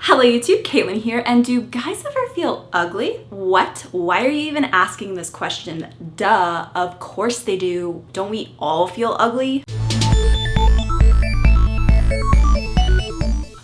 Hello YouTube, Kaitlyn here, and do guys ever feel ugly? What? Why are you even asking this question? Duh, of course they do. Don't we all feel ugly?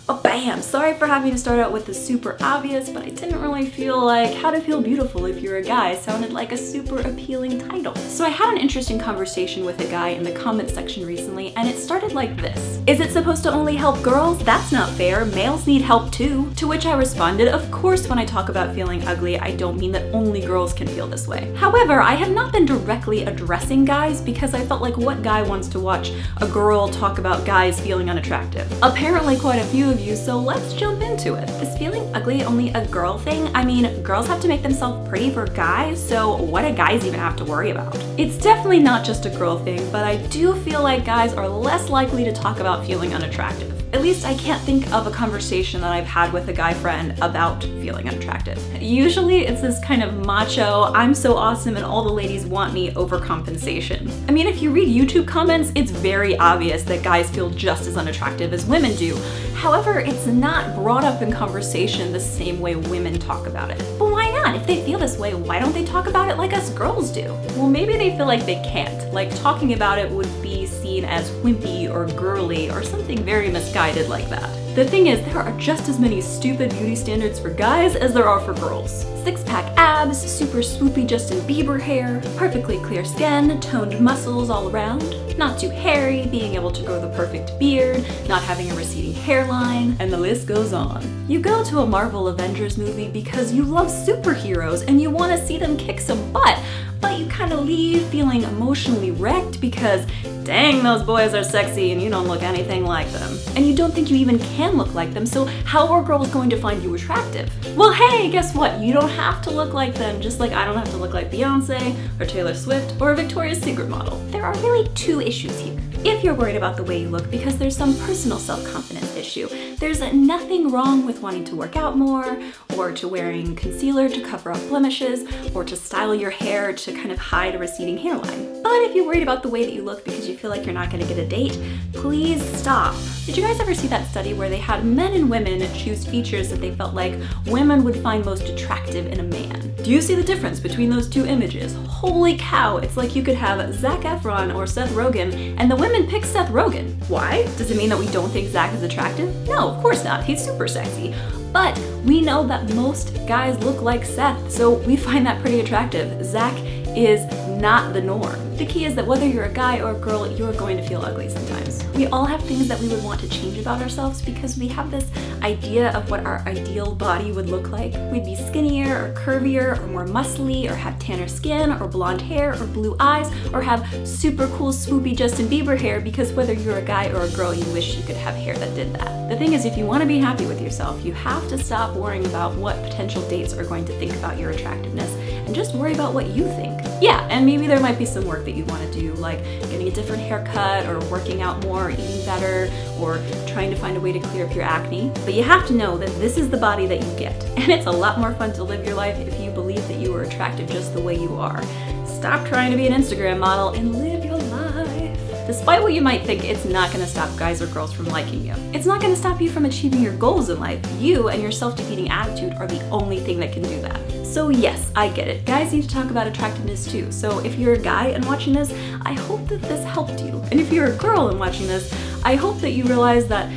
Oh, bam! Sorry for having to start out with the super obvious, but I didn't really feel like how to feel beautiful if you're a guy sounded like a super appealing title. So I had an interesting conversation with a guy in the comment section recently, and it started like this. Is it supposed to only help girls? That's not fair. Males need help too. To which I responded, of course when I talk about feeling ugly, I don't mean that only girls can feel this way. However, I have not been directly addressing guys because I felt like what guy wants to watch a girl talk about guys feeling unattractive? Apparently quite a few of you, so let's jump into it. Is feeling ugly only a girl thing? I mean, girls have to make themselves pretty for guys, so what do guys even have to worry about? It's definitely not just a girl thing, but I do feel like guys are less likely to talk about feeling unattractive. At least I can't think of a conversation that I've had with a guy friend about feeling unattractive. Usually it's this kind of macho, I'm so awesome and all the ladies want me overcompensation. I mean, if you read YouTube comments, it's very obvious that guys feel just as unattractive as women do. However, it's not brought up in conversation the same way women talk about it. But why not? If they feel this way, why don't they talk about it like us girls do? Well, maybe they feel like they can't. Like talking about it would be seen as wimpy or girly or something very misguided like that. The thing is, there are just as many stupid beauty standards for guys as there are for girls. Six-pack abs, super swoopy Justin Bieber hair, perfectly clear skin, toned muscles all around, not too hairy, being able to grow the perfect beard, not having a receding hairline, and the list goes on. You go to a Marvel Avengers movie because you love superheroes and you want to see them kick some butt, but you kind of leave feeling emotionally wrecked because dang, those boys are sexy and you don't look anything like them. And you don't think you even can look like them, so how are girls going to find you attractive? Well, hey, guess what? You don't have to look like them, just like I don't have to look like Beyonce or Taylor Swift or a Victoria's Secret model. There are really two issues here. If you're worried about the way you look because there's some personal self-confidence issue, there's nothing wrong with wanting to work out more, or to wearing concealer to cover up blemishes, or to style your hair to kind of hide a receding hairline. But if you're worried about the way that you look because you feel like you're not going to get a date, please stop. Did you guys ever see that study where they had men and women choose features that they felt like women would find most attractive in a man? Do you see the difference between those two images? Holy cow, it's like you could have Zac Efron or Seth Rogen, and the women pick Seth Rogen. Why? Does it mean that we don't think Zac is attractive? No, of course not. He's super sexy. But we know that most guys look like Seth, so we find that pretty attractive. Zac is not the norm. The key is that whether you're a guy or a girl, you're going to feel ugly sometimes. We all have things that we would want to change about ourselves because we have this idea of what our ideal body would look like. We'd be skinnier or curvier or more muscly or have tanner skin or blonde hair or blue eyes or have super cool swoopy Justin Bieber hair because whether you're a guy or a girl, you wish you could have hair that did that. The thing is, if you want to be happy with yourself, you have to stop worrying about what potential dates are going to think about your attractiveness and just worry about what you think. Yeah, and maybe there might be some work that you want to do, like getting a different haircut or working out more, or eating better, or trying to find a way to clear up your acne. But you have to know that this is the body that you get. And it's a lot more fun to live your life if you believe that you are attractive just the way you are. Stop trying to be an Instagram model and live your life. Despite what you might think, it's not going to stop guys or girls from liking you. It's not going to stop you from achieving your goals in life. You and your self-defeating attitude are the only thing that can do that. So yes, I get it. Guys need to talk about attractiveness too. So if you're a guy and watching this, I hope that this helped you. And if you're a girl and watching this, I hope that you realize that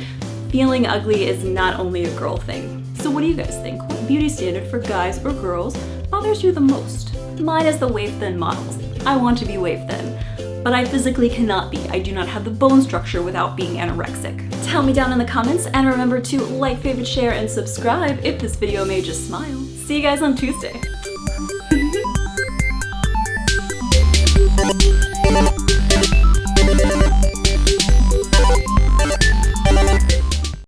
feeling ugly is not only a girl thing. So what do you guys think? What beauty standard for guys or girls bothers you the most? Mine is the wave thin models. I want to be wave thin, but I physically cannot be. I do not have the bone structure without being anorexic. Tell me down in the comments, and remember to like, favorite, share, and subscribe if this video made you smile. See you guys on Tuesday.